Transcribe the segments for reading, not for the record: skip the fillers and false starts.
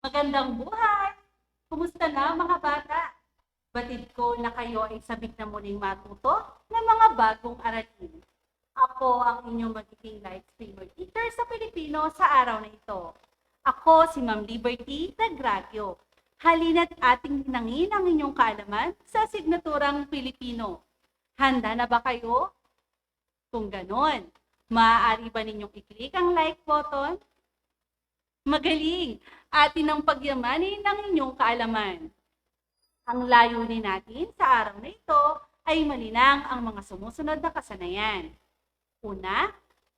Magandang buhay! Kumusta na mga bata? Batid ko na kayo ay sabik na muling matuto ng mga bagong aralin. Ako ang inyong magiging life streamer teacher sa Pilipino sa araw na ito. Ako si Ma'am Liberty Nagradio. Halina't ating hinangin ang inyong kaalaman sa signaturang Pilipino. Handa na ba kayo? Kung ganon, maaari ba ninyong i-click ang like button? Magaling! Atin ang pagyamanin ng inyong kaalaman. Ang layunin natin sa araw na ito ay malinang ang mga sumusunod na kasanayan. Una,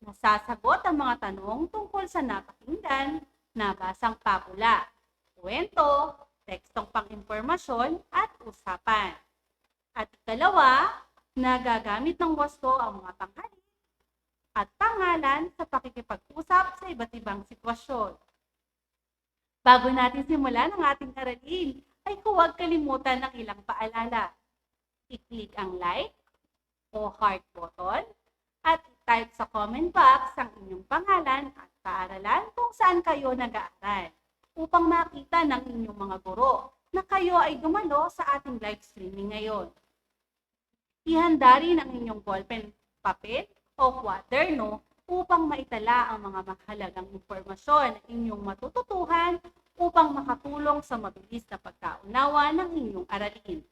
nasasagot ang mga tanong tungkol sa napakinggan, nabasang pabula, kwento, tekstong pang-impormasyon at usapan. At ikalawa, nagagamit ng wasto ang mga panghalik at pangalan sa pakikipag-usap sa iba't ibang sitwasyon. Bago natin simulan ang ating aralin, ay huwag kalimutan ng ilang paalala. I-click ang like o heart button at i-type sa comment box ang inyong pangalan at paaralan kung saan kayo nag-aaral upang makita ng inyong mga guro na kayo ay dumalo sa ating live streaming ngayon. Ihanda rin ang inyong ballpen, papel o kwaderno upang maitala ang mga mahalagang impormasyon na inyong matututuhan upang makatulong sa mabilis na pagkaunawa ng inyong aralin.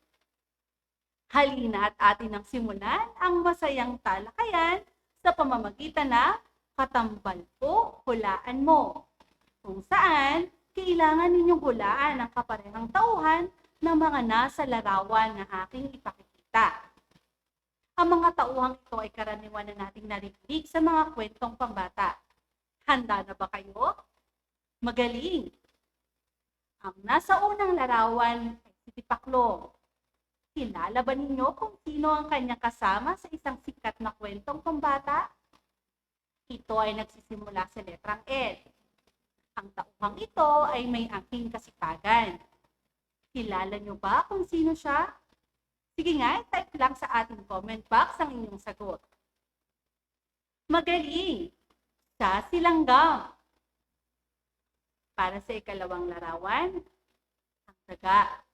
Halina at atin ang simulan ang masayang talakayan sa pamamagitan na Katambal po, hulaan mo, kung saan kailangan ninyong hulaan ang kaparehang tauhan ng mga nasa larawan na aking ipakikita. Ang mga tauhang ito ay karaniwan na nating narinig sa mga kwentong pambata. Handa na ba kayo? Magaling! Ang nasa unang larawan ay si Tipaklong. Kilala ba ninyo kung sino ang kanyang kasama sa isang sikat na kwentong pambata? Ito ay nagsisimula sa letrang L. Ang tauhang ito ay may angking kasipagan. Kilala nyo ba kung sino siya? Sige nga, type lang sa ating comment box ang inyong sagot. Magaling! Sa Silanggam. Para sa ikalawang larawan, ang daga.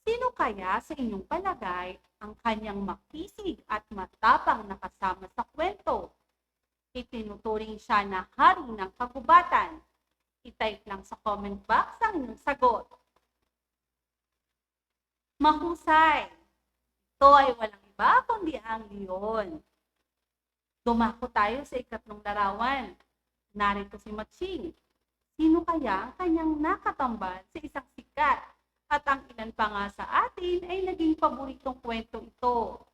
Sino kaya sa inyong palagay ang kanyang makisig at matapang na kasama sa kwento? Itinuturing siya na hari ng kagubatan. I-type lang sa comment box ang inyong sagot. Mahusay! Ito ay walang iba kundi ang leon. Dumako tayo sa ikatlong larawan. Narito si Matching. Sino kaya ang kanyang nakatambal sa isang sikat? At ang ilan pa nga sa atin ay naging paboritong kwento ito.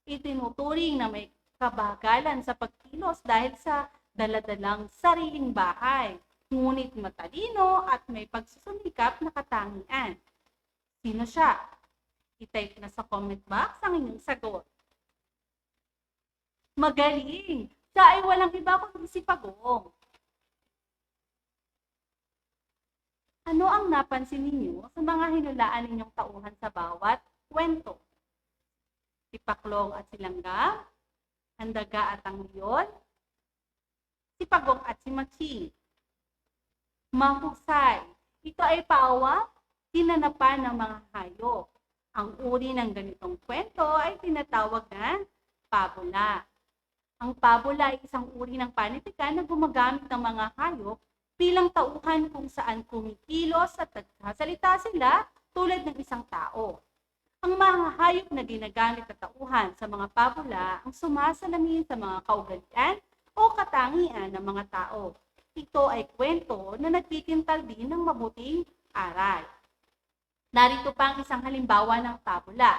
Itinuturing na may kabagalan sa pagkilos dahil sa daladalang sariling bahay, ngunit matalino at may pagsusumikap na katangian. Sino siya? I-type na sa comment box ang inyong sagot. Magaling! Siya ay walang iba kundi si Pagong. Ano ang napansin ninyo sa mga hinulaan ninyong tauhan sa bawat kwento? Si Paklong at si Langgam, ang daga at ang leon, si Pagong at si Matching. Mahusay! Ito ay pawang tinanapan ng mga hayop. Ang uri ng ganitong kwento ay tinatawag na pabula. Ang pabula ay isang uri ng panitikan na gumagamit ng mga hayop bilang tauhan kung saan kumikilos at nagsasalita sila tulad ng isang tao. Ang mga hayop na ginagamit na tauhan sa mga pabula ang sumasalamin sa mga kaugalian o katangian ng mga tao. Ito ay kwento na nagtitintal din ng mabuting aral. Narito pa ang isang halimbawa ng pabula.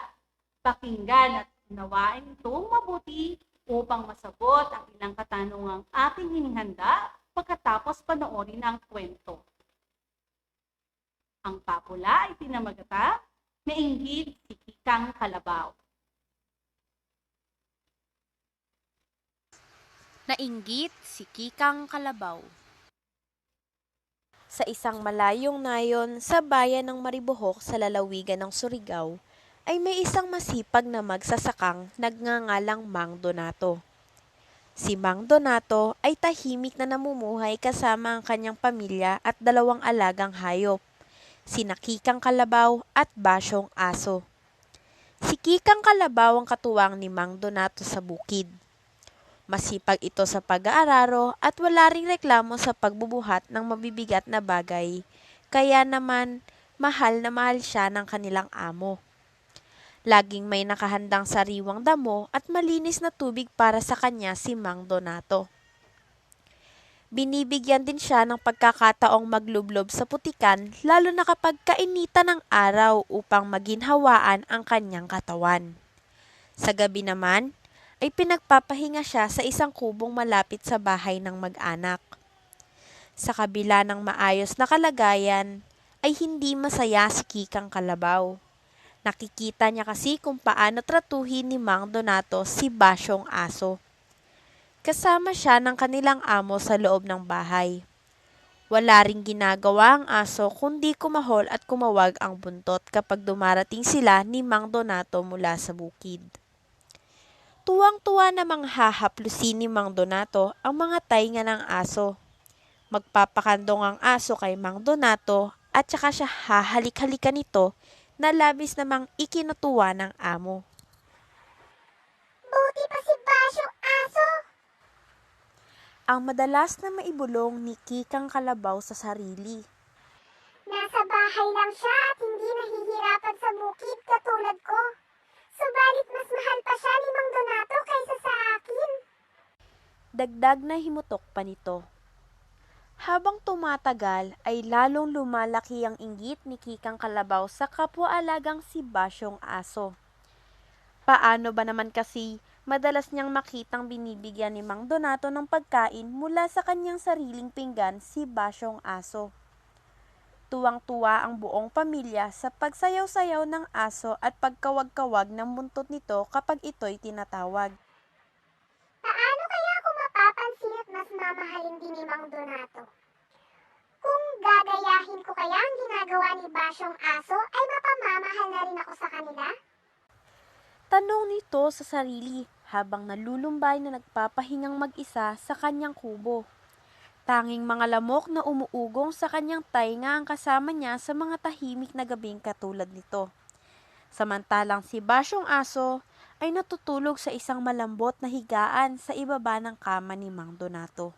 Pakinggan at unawain itong mabuti upang masagot ang ilang katanungang aking hinihanda pagkatapos panoorin ang kwento. Ang pabula ay pinamagata na inggit si Kikang Kalabaw. Nainggit si Kikang Kalabaw. Sa isang malayong nayon sa bayan ng Maribohok sa lalawigan ng Surigao, ay may isang masipag na magsasakang nagngangalang Mang Donato. Si Mang Donato ay tahimik na namumuhay kasama ang kanyang pamilya at 2 alagang hayop, sina Kikang Kalabaw at Basyong Aso. Si Kikang Kalabaw ang katuwang ni Mang Donato sa bukid. Masipag ito sa pag-aararo at wala ring reklamo sa pagbubuhat ng mabibigat na bagay, kaya naman mahal na mahal siya ng kanilang amo. Laging may nakahandang sariwang damo at malinis na tubig para sa kanya si Mang Donato. Binibigyan din siya ng pagkakataong maglublob sa putikan lalo na kapag kainitan ng araw upang maginhawaan ang kanyang katawan. Sa gabi naman, ay pinagpapahinga siya sa isang kubong malapit sa bahay ng mag-anak. Sa kabila ng maayos na kalagayan, ay hindi masaya si Kikang Kalabaw. Nakikita niya kasi kung paano tratuhin ni Mang Donato si Basyong Aso. Kasama siya ng kanilang amo sa loob ng bahay. Wala ring ginagawa ang aso kundi kumahol at kumawag ang buntot kapag dumarating sila ni Mang Donato mula sa bukid. Tuwang-tuwa namang hahaplusin ni Mang Donato ang mga tainga ng aso. Magpapakandong ang aso kay Mang Donato at saka siya hahalik-halikan nito na labis namang ikinutuwa ng amo. Buti pa si Basyong Aso. Ang madalas na maibulong ni Kikang Kalabaw sa sarili. Nasa bahay lang siya at hindi nahihirapan sa bukid katulad ko. Subalit mas mahal pa siya ni Mang Donato kaysa sa akin. Dagdag na himutok pa nito. Habang tumatagal ay lalong lumalaki ang inggit ni Kikang Kalabaw sa kapwa-alagang si Basyong Aso. Paano ba naman kasi madalas niyang makitang binibigyan ni Mang Donato ng pagkain mula sa kanyang sariling pinggan si Basyong Aso. Tuwang-tuwa ang buong pamilya sa pagsayaw-sayaw ng aso at pagkawag-kawag ng buntot nito kapag ito'y tinatawag. Paano kaya ako mapapansin at mas mamahalin din ni Mang Donato? Kung gagayahin ko kaya ang ginagawa ni Basyong Aso, ay mapamamahal na rin ako sa kanila? Tanong nito sa sarili habang nalulumbay na nagpapahingang mag-isa sa kanyang kubo. Tanging mga lamok na umuugong sa kanyang tainga ang kasama niya sa mga tahimik na gabing katulad nito. Samantalang si Basyong Aso ay natutulog sa isang malambot na higaan sa ibaba ng kama ni Mang Donato.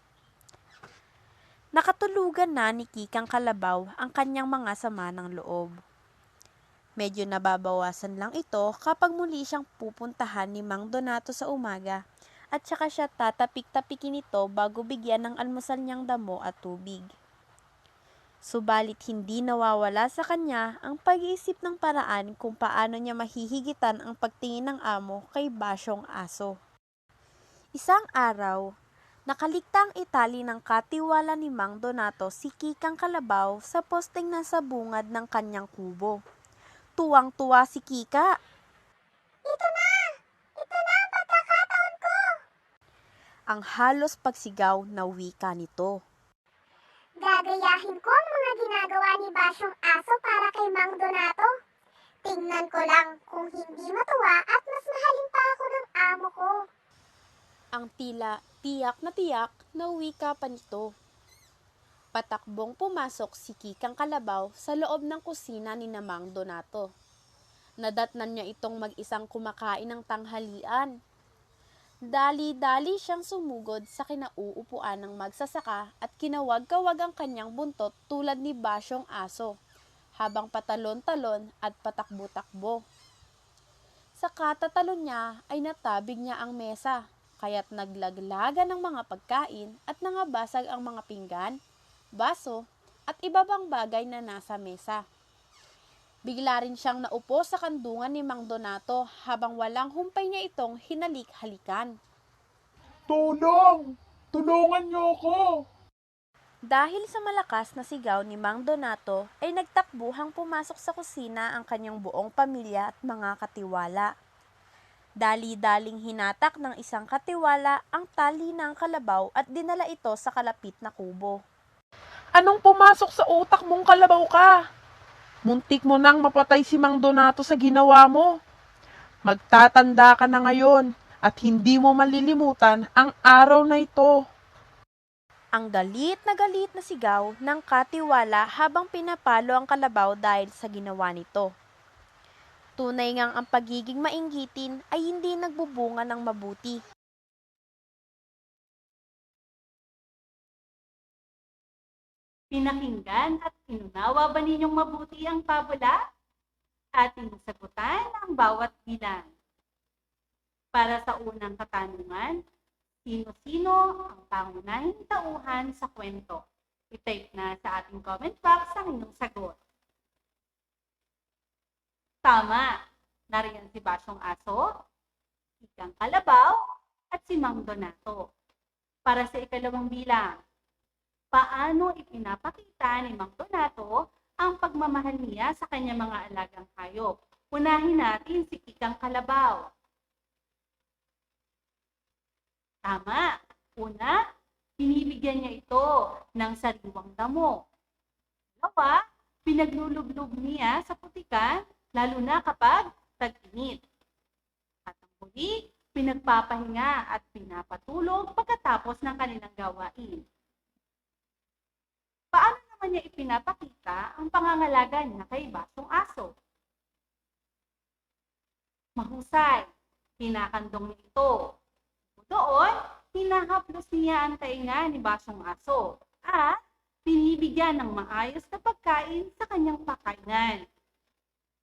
Nakatulugan na ni Kikang Kalabaw ang kanyang mga sama ng loob. Medyo nababawasan lang ito kapag muli siyang pupuntahan ni Mang Donato sa umaga at saka siya tatapik-tapikin ito bago bigyan ng almusal niyang damo at tubig. Subalit hindi nawawala sa kanya ang pag-iisip ng paraan kung paano niya mahihigitan ang pagtingin ng amo kay Basyong Aso. Isang araw, nakaligtang itali ng katiwala ni Mang Donato si Kikang Kalabaw sa posteng nasa bungad ng kanyang kubo. Tuwang-tuwa si Kika. Ito na! Ito na ang pagkakataon ko! Ang halos pagsigaw na wika nito. Gagayahin ko ang mga ginagawa ni Basyong Aso para kay Mang Donato. Tingnan ko lang kung hindi matuwa at mas mahalin pa ako ng amo ko. Ang tila tiyak na wika pa nito. Patakbong pumasok si Kikang Kalabaw sa loob ng kusina ni Mang Donato. Nadatnan niya itong mag-isang kumakain ng tanghalian. Dali-dali siyang sumugod sa kinauupuan ng magsasaka at kinawag-kawag ang kanyang buntot tulad ni Basyong Aso, habang patalon-talon at patakbo-takbo. Sa katatalon niya ay natabig niya ang mesa, kaya't naglaglagan ng mga pagkain at nangabasag ang mga pinggan, baso, at iba pang bagay na nasa mesa. Bigla rin siyang naupo sa kandungan ni Mang Donato habang walang humpay niya itong hinalik-halikan. Tulong! Tulungan niyo ako! Dahil sa malakas na sigaw ni Mang Donato ay nagtakbuhang pumasok sa kusina ang kanyang buong pamilya at mga katiwala. Dali-daling hinatak ng isang katiwala ang tali ng kalabaw at dinala ito sa kalapit na kubo. Anong pumasok sa utak mong kalabaw ka? Muntik mo nang mapatay si Mang Donato sa ginawa mo. Magtatanda ka na ngayon at hindi mo malilimutan ang araw na ito. Ang galit na sigaw ng katiwala habang pinapalo ang kalabaw dahil sa ginawa nito. Tunay ngang ang pagiging mainggitin ay hindi nagbubunga ng mabuti. Pinakinggan at inunawa ba ninyong mabuti ang pabula? Ating sagutan ang bawat bilang. Para sa unang katanungan, sino-sino ang pangunahing tauhan sa kwento? I-type na sa ating comment box ang inyong sagot. Tama! Nariyan si Basyong Aso, Kikang Kalabaw, at si Mang Donato. Para sa ikalawang bilang, paano ipinapakita ni Mang Donato ang pagmamahal niya sa kanyang mga alagang hayop? Unahin natin si Kikang Kalabaw. Tama. Una, binibigyan niya ito ng sariwang damo. Dalawa, pinaglulublob niya sa putikan, lalo na kapag tag-init. At ang huli, pinagpapahinga at pinapatulog pagkatapos ng kanilang gawain. Paano naman niya ipinapakita ang pangangalaga niya kay Basyong Aso? Mahusay, kinakandong niya ito. Doon, hinahaplos niya ang tainga ni Basyong Aso at binibigyan ng maayos na pagkain sa kanyang pakainin.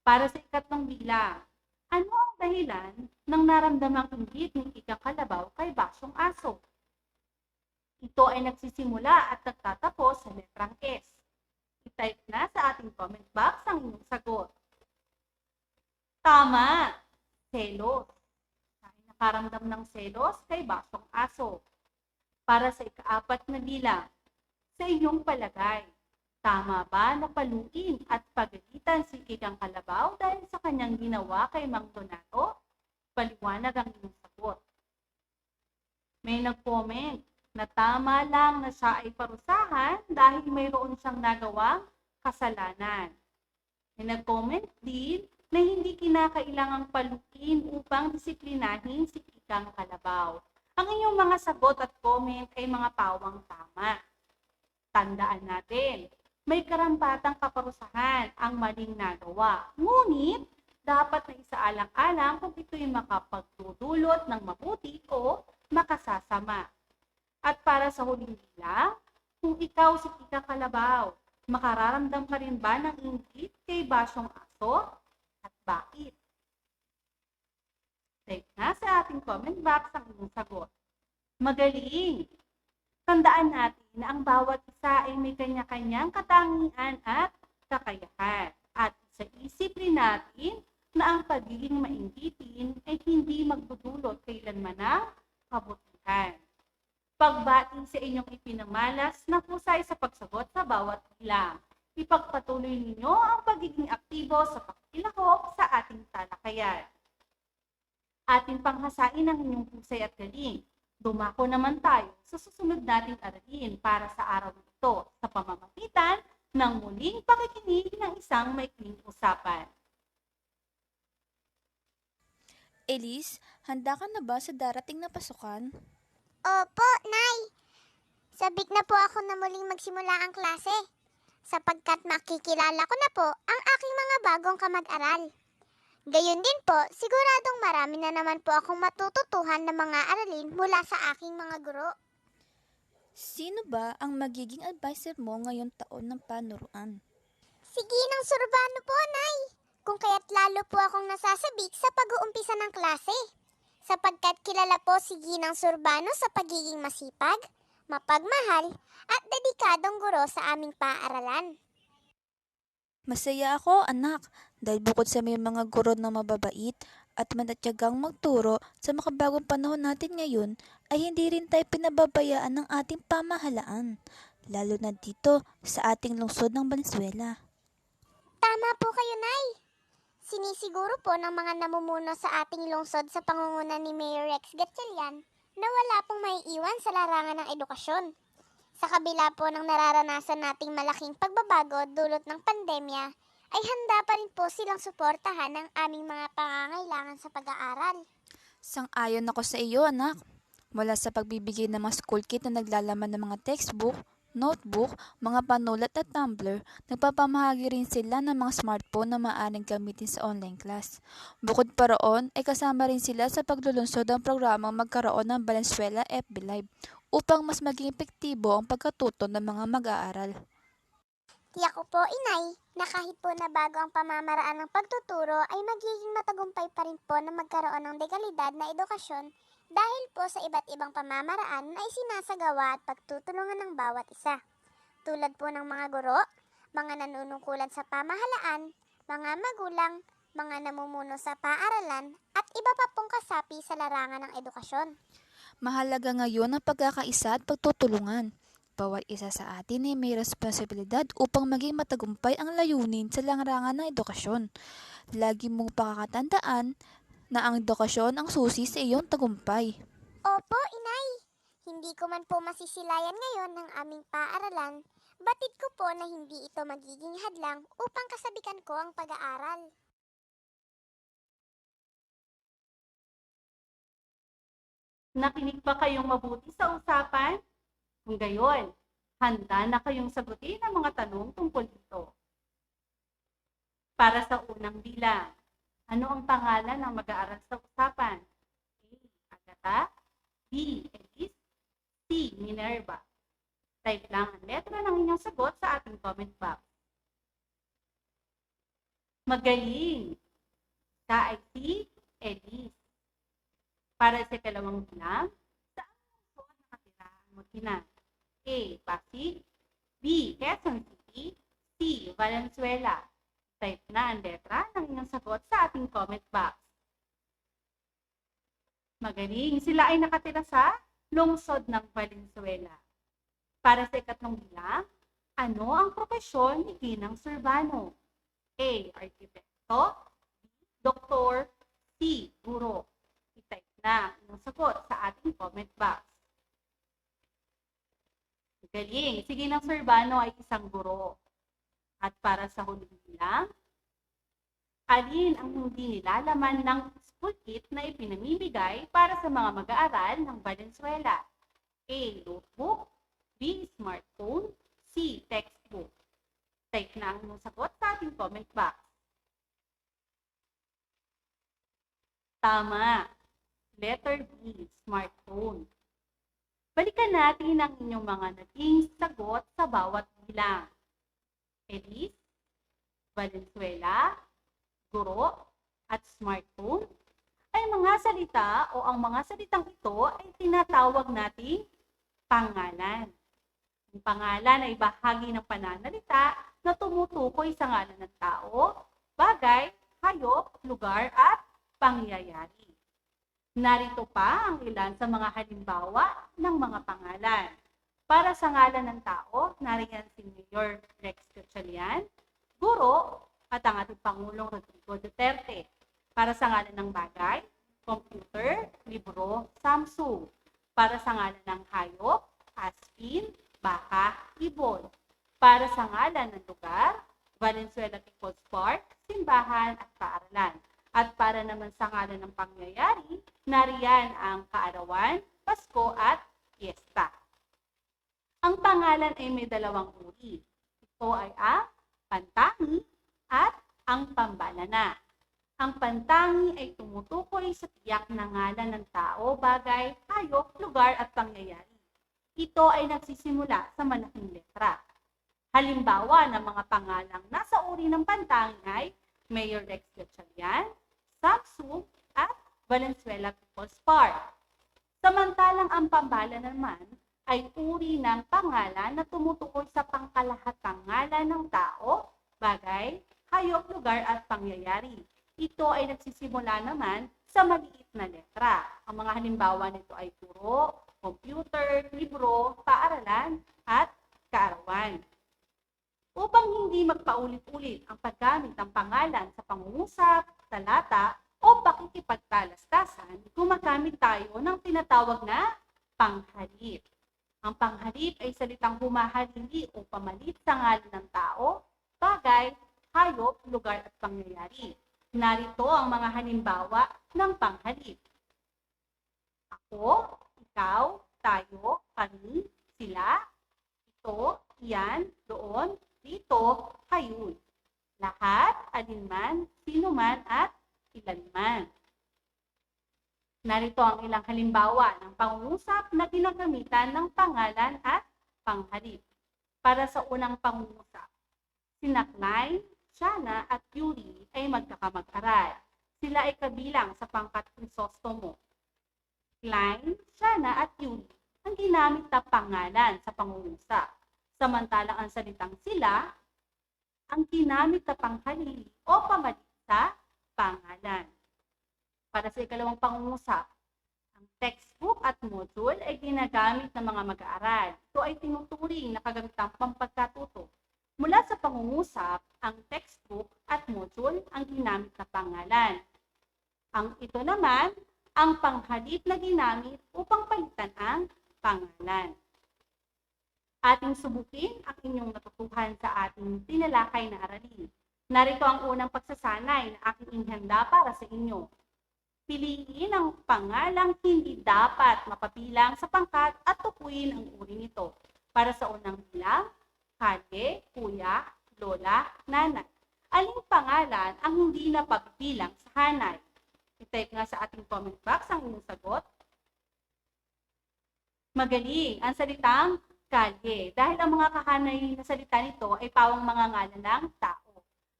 Para sa ikatlong bilang, ano ang dahilan ng naramdamang inggit ni Kikang Kalabaw kay Basyong Aso? Ito ay nagsisimula at nagtatapos sa letrang S. I-type na sa ating comment box ang inyong sagot. Tama! Selos. Nakaramdam ng selos kay Basyong Aso. Para sa ikaapat na bilang, sa iyong palagay, tama ba na paluin at pagalitan si Kikang Kalabaw dahil sa kanyang ginawa kay Mang Donato? Paliwanag ang iyong sagot. May nag-comment na tama lang na siya ay parusahan dahil mayroon siyang nagawang kasalanan. May nag-comment din na hindi kinakailangang paluin upang disiplinahin si Kikang Kalabaw. Ang inyong mga sagot at comment ay mga pawang tama. Tandaan natin, may karampatang kaparusahan ang maling nagawa. Ngunit, dapat na isaalang-alang kung ito'y makapagdudulot ng mabuti o makasasama. At para sa huling bilang, kung ikaw si Kikang Kalabaw, makararamdam ka rin ba ng inggit kay Basyong Aso? At bakit? Type na sa ating comment box ang inyong sagot. Magaling! Tandaan natin na ang bawat isa ay may kanya-kanyang katangian at kakayahan. At isip rin natin na ang pagiging mainggitin ay hindi magdudulot kailanman ng kabutihan. Pagbati sa inyong ipinamalas na husay sa pagsagot sa bawat bilang. Ipagpatuloy ninyo ang pagiging aktibo sa pakikilahok sa ating talakayan. Ating panghasain ang inyong husay at galing. Dumako naman tayo sa susunod nating aralin para sa araw ito sa pamamagitan ng muling pakikinig ng isang maikling usapan. Elise, handa ka na ba sa darating na pasukan? Opo, Nay. Sabik na po ako na muling magsimula ang klase, sapagkat makikilala ko na po ang aking mga bagong kamag-aral. Gayon din po, siguradong marami na naman po akong matututuhan ng mga aralin mula sa aking mga guro. Sino ba ang magiging advisor mo ngayong taon ng panuruan? Si Ginang Surbano po, Nay. Kung kaya't lalo po akong nasasabik sa pag-uumpisa ng klase. Sapagkat kilala po si Ginang Surbano sa pagiging masipag, mapagmahal, at dedikadong guro sa aming paaralan. Masaya ako, anak, dahil bukod sa may mga guro na mababait at manatyagang magturo sa makabagong panahon natin ngayon, ay hindi rin tayo pinababayaan ng ating pamahalaan, lalo na dito sa ating lungsod ng Valenzuela. Tama po kayo, Nay. Sinisiguro po ng mga namumuno sa ating lungsod sa pangunguna ni Mayor Rex Gatchalian na wala pong maiiwan sa larangan ng edukasyon. Sa kabila po ng nararanasan nating malaking pagbabago dulot ng pandemya, ay handa pa rin po silang suportahan ang aming mga pangangailangan sa pag-aaral. Sang-ayon ako sa iyo, anak. Mula sa pagbibigay ng mga school kit na naglalaman ng mga textbook, notebook, mga panulat at tumbler, nagpapamahagi rin sila ng mga smartphone na maaaring gamitin sa online class. Bukod pa roon, ay kasama rin sila sa paglulunsod ng programang magkaroon ng Valenzuela FB Live upang mas maging epektibo ang pagkatuto ng mga mag-aaral. Tiyak ko po, inay, na kahit po na bago ang pamamaraan ng pagtuturo ay magiging matagumpay pa rin po na magkaroon ng dekalidad na edukasyon dahil po sa iba't ibang pamamaraan na isinasagawa at pagtutulungan ng bawat isa. Tulad po ng mga guro, mga nanunungkulan sa pamahalaan, mga magulang, mga namumuno sa paaralan, at iba pa pong kasapi sa larangan ng edukasyon. Mahalaga ngayon ang pagkakaisa at pagtutulungan. Bawat isa sa atin ay may responsibilidad upang maging matagumpay ang layunin sa larangan ng edukasyon. Lagi mong pakakatandaan na ang edukasyon ang susi sa iyong tagumpay. Opo, inay. Hindi ko man po masisilayan ngayon ng aming paaralan, batid ko po na hindi ito magiging hadlang upang kasabikan ko ang pag-aaral. Nakinig ba kayong mabuti sa usapan? Kung gayon, handa na kayong sagutin ang mga tanong tungkol dito. Para sa unang bilang, ano ang pangalan ng mag-aaral sa usapan? A. Agatha, B. Elise, C. Minerva. Type lang ang letra ng inyong sagot sa ating comment box. Magaling! Sa ay si Elise. Para sa ikalawang bilang, saan ang nakatira ang mag-ina? A. Pasig, B. Quezon City, C. Valenzuela. Type na ang letra ng inyong sagot sa ating comment box. Magaling! Sila ay nakatira sa lungsod ng Valenzuela. Para sa ikatlong bilang, ano ang propesyon ni Ginang Surbano? A. Arkitekto, B. Doktor, C. Guro. I-type na ang sagot sa ating comment box. Galing! Si Ginang Surbano ay isang guro. At para sa huling bilang, alin ang hindi nilalaman ng school kit na ipinamimigay para sa mga mag-aaral ng Valenzuela? A. Notebook, B. Smartphone, C. Textbook. Type na ang inyong sagot sa ating comment box. Tama. Letter B. Smartphone. Balikan natin ang inyong mga naging sagot sa bawat bilang. Elise, Valenzuela, guro, at smartphone ay mga salita o ang mga salitang ito ay tinatawag nating pangalan. Ang pangalan ay bahagi ng pananalita na tumutukoy sa ngalan ng tao, bagay, hayop, lugar, at pangyayari. Narito pa ang ilan sa mga halimbawa ng mga pangalan. Para sa ngalan ng tao, nariyan si Mayor Rex Gatchalian, guro, at ang ating Pangulong Rodrigo Duterte. Para sa ngalan ng bagay, computer, libro, Samsung. Para sa ngalan ng hayop, aspin, baka, ibon. Para sa ngalan ng lugar, Valenzuela People's Park, simbahan at paaralan. At para naman sa ngalan ng pangyayari, nariyan ang kaarawan, Pasko at Fiesta. Ang pangalan ay may dalawang uri. Ito ay ang pantangi at ang pambalana. Ang pantangi ay tumutukoy sa tiyak na ngalan ng tao, bagay, hayop, lugar at pangyayari. Ito ay nagsisimula sa malaking letra. Halimbawa ng mga pangalang nasa uri ng pantangi ay Mayor Rex Gatchalian, Samsung, at Valenzuela People's Park. Samantalang ang pambala naman ay uri ng pangalan na tumutukoy sa pangkalahatang ngalan ng tao, bagay, hayop, lugar at pangyayari. Ito ay nagsisimula naman sa maliit na letra. Ang mga halimbawa nito ay guro, computer, libro, paaralan, at kaarawan. Upang hindi magpaulit-ulit ang paggamit ng pangalan sa pangungusap, talata, o pakikipagtalastasan, gumagamit tayo ng tinatawag na panghalip. Ang panghalip ay salitang humahalili o pamalit sa ngalan ng tao, bagay, hayop, lugar at pangyayari. Narito ang mga halimbawa ng panghalip. Ako, ikaw, tayo, kami, sila, ito, iyan, doon, dito, kayo. Lahat, alinman, sino man, at ilan man. Narito ang ilang halimbawa ng pangungusap na ginagamitan ng pangalan at panghalip. Para sa unang pangungusap, sina Klein, Shana at Yuri ay magkakamag-aral. Sila ay kabilang sa pangkat Crisostomo. Klein, Shana at Yuri ang ginamit na pangalan sa pangungusap. Samantalang ang salitang sila ang ginamit na panghalili o pamalit sa pangalan. Para sa ikalawang pangungusap, ang textbook at module ay ginagamit ng mga mag-aaral. Ito ay tinuturing na kagamitang pampagkatuto. Mula sa pangungusap, ang textbook at module ang ginamit na pangalan. Ang ito naman, ang panghalip na ginamit upang palitan ang pangalan. Ating subukin ang inyong natutuhan sa ating tinalakay na aralin. Narito ang unang pagsasanay na aking inihanda para sa inyo. Piliin ang pangalang hindi dapat mapabilang sa pangkat at tukuyin ang uri nito. Para sa unang bilang, kalye, kuya, lola, nanay. Aling pangalan ang hindi na pagbilang sa hanay? I-type nga sa ating comment box ang inyong sagot. Magaling ang salitang kalye dahil ang mga kahanay na salita nito ay pawang mga ngalan ng tao.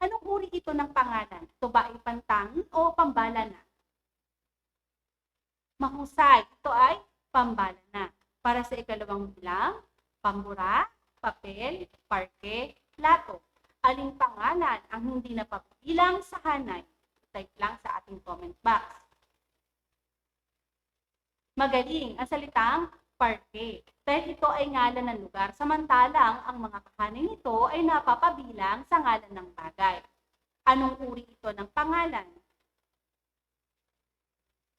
Anong uri ito ng pangalan? Ito ba ay pantangi o pambalana? Mahusay, ito ay pambalana. Para sa ikalawang bilang, pambura, papel, parke, plato. Aling pangalan ang hindi napabilang sa hanay? Type lang sa ating comment box. Magaling ang salitang parke dahil ito ay ngalan ng lugar, samantalang ang mga kahanay nito ay napapabilang sa ngalan ng bagay. Anong uri ito ng pangalan?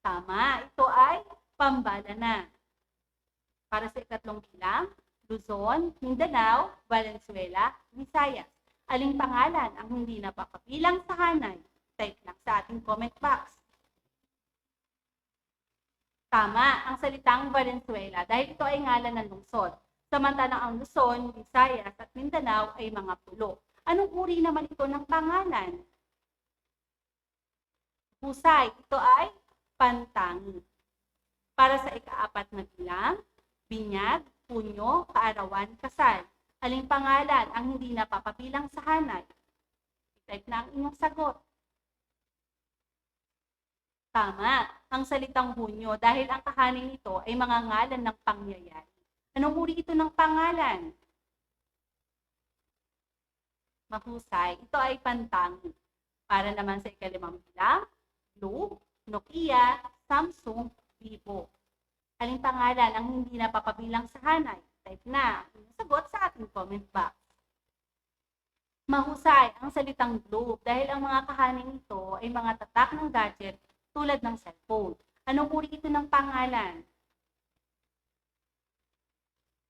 Tama, ito ay pambalana. Para sa ikatlong bilang, Luzon, Mindanao, Valenzuela, Visayas. Aling pangalan ang hindi napapabilang sa hanay? Type lang sa ating comment box. Tama, ang salitang Valenzuela dahil ito ay ngalan ng lungsod. Samantalang ang Luzon, Visayas at Mindanao ay mga pulo. Anong uri naman ito ng pangalan? Husay, ito ay pantangi. Para sa ikaapat na bilang, binyag, punyo, kaarawan, kasal. Aling pangalan ang hindi napapabilang sa hanay? I-type na ang inyong sagot. Tama, ang salitang hunyo dahil ang kahanay nito ay mga ngalan ng pangyayari. Anong uri ito ng pangalan? Mahusay, ito ay pantangi. Para naman sa ikalimang bilang, Globe, Nokia, Samsung, Vivo. Aling pangalan ang hindi napapabilang sa hanay? Type na ang sagot sa ating comment box. Mahusay ang salitang globe dahil ang mga kahanay nito ay mga tatak ng gadget tulad ng cellphone. Anong uri ito ng pangalan?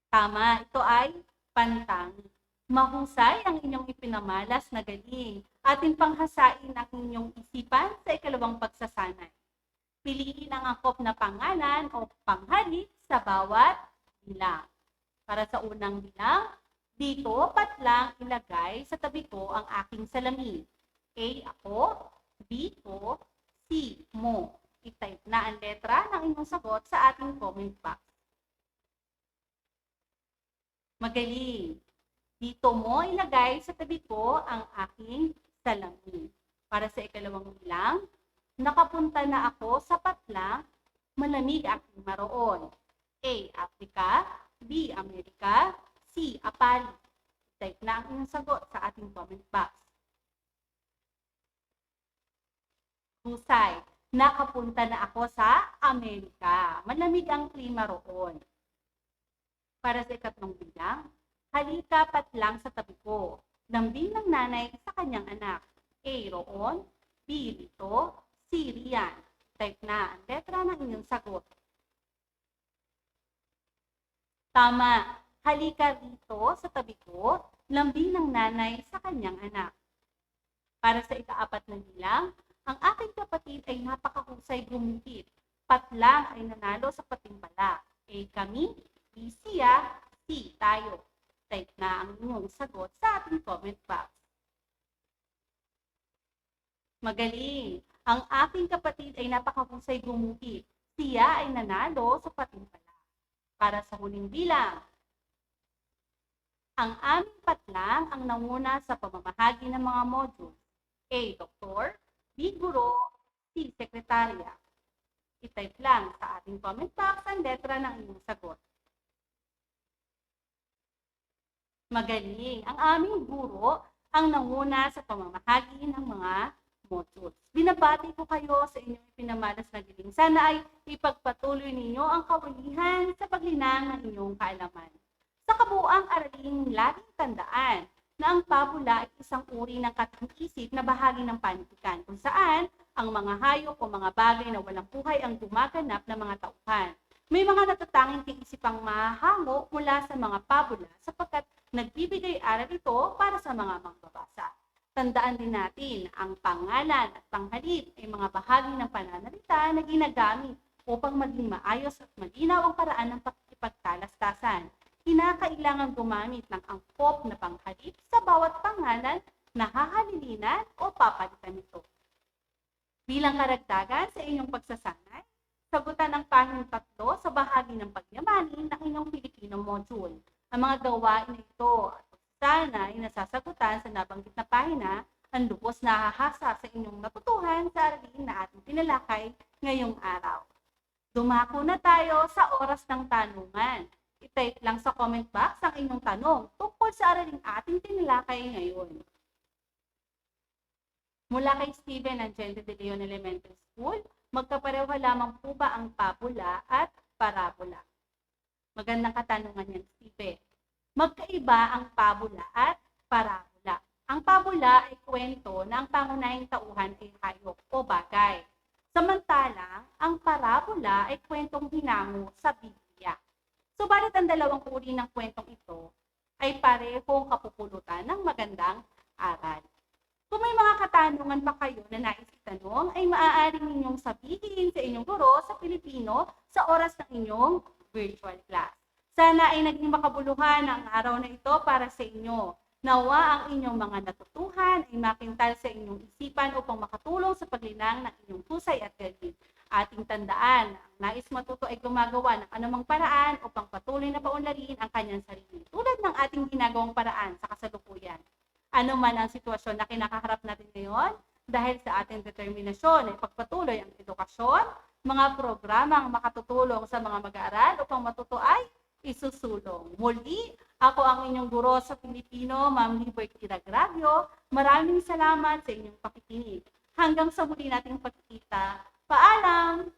Tama, ito ay pantangi. Mahusay ang inyong ipinamalas na galing. Atin panghasain ang inyong isipan sa ikalawang pagsasanay. Piliin ang angkop na pangalan o panghalip sa bawat bilang. Para sa unang bilang, dito patlang ilagay sa tabi ko ang aking salamin. A, ako. B, ko. C, mo. I-type na ang letra ng inyong sagot sa ating comment box. Magaling. Dito mo ilagay sa tabi ko ang aking salamin. Para sa ikalawang bilang, nakapunta na ako sa patlang, malamig aking maroon. A, Africa. B, Amerika. C, Apali. Type na ang inyong sagot sa ating comment box. Husay. Nakapunta na ako sa Amerika. Malamig ang klima roon. Para sa ikatlong bilang, halika patlang sa tabi ko. Lambing ng nanay sa kanyang anak. A, roon. B, rito. C, riyan. Type na ang letra ng inyong sagot. Tama. Halika rito sa tabi ko. Lambing ng nanay sa kanyang anak. Para sa ikaapat na bilang, ang aking kapatid ay napakahusay gumupit. Patlang ay nanalo sa patimpala. A. Kami. B. Siya. C. Tayo. Type na ang inyong sagot sa ating comment box. Magaling! Ang aking kapatid ay napakahusay gumuhit. Siya ay nanalo sa patimpala. Para sa huling bilang, ang aming patlang ang nanguna sa pamamahagi ng mga module. A. Doktor. B. Guro. C. Sekretarya. I-type lang sa ating comment box ang letra ng inyong sagot. Magaling! Ang aming guro ang nanguna sa pamamahagi ng mga modules. Binabati ko kayo sa inyong ipinamalas na giling. Sana ay ipagpatuloy ninyo ang kabulihan sa paglinang ng inyong kaalaman. Sa kabuuang araling laging tandaan na ang pabula ay isang uri ng katang-isip na bahagi ng panitikan kung saan ang mga hayop o mga bagay na walang buhay ang gumaganap na mga tauhan. May mga natatanging kaisipang mahahango mula sa mga pabula sapagkat nagbibigay aral ito para sa mga mangbabasa. Tandaan din natin, ang pangalan at panghalip ay mga bahagi ng pananalita na ginagamit upang maging maayos at malinaw ang paraan ng pakikipagkalastasan. Kinakailangan gumamit ng angkop na panghalip sa bawat pangalan na hahalilinan o papalitan nito. Bilang karagdagan sa inyong pagsasanay, sagutan ang pahina 3 sa bahagi ng pagyamanin ng inyong Filipino module. Ang mga gawain na ito at sana ay nasasagutan sa nabanggit na pahina ang lubos na hahasa sa inyong natutuhan sa aralin na ating tinalakay ngayong araw. Dumako na tayo sa oras ng tanungan. I-type lang sa comment box ang inyong tanong tungkol sa araling ating tinalakay ngayon. Mula kay Steven ng Gente de Leon Elementary School, magkapareho lamang po ba ang pabula at parabola? Magandang katanungan yan, Steven. Magkaiba ang pabula at parabola. Ang pabula ay kwento na ang pangunahing tauhan ay hayop o bagay. Samantalang, ang parabola ay kwentong hinango sa Biblia. Subalit ang dalawang uri ng kwentong ito ay parehong kapupulutan ng magandang aral. Kung may mga katanungan pa kayo na nais itanong, ay maaari ninyong sabihin sa inyong guro sa Pilipino sa oras ng inyong virtual class. Sana ay naging makabuluhan ang araw na ito para sa inyo. Nawa ang inyong mga natutuhan ay makintal sa inyong isipan upang makatulong sa paglinang ng inyong husay at galing. Ating tandaan, ang nais matuto ay gumagawa ng anumang paraan upang patuloy na paunlarin ang kanyang sarili. Tulad ng ating ginagawang paraan sa kasalukuyan. Ano man ang sitwasyon na kinakaharap natin ngayon, dahil sa ating determinasyon ay pagpatuloy ang edukasyon, mga programang makatutulong sa mga mag-aaral upang matuto ay isusulong. Muli, ako ang inyong guro sa Pilipino, Ma'am Liberty Ragravio. Maraming salamat sa inyong pakikinig. Hanggang sa muli nating pagkikita. Paalam!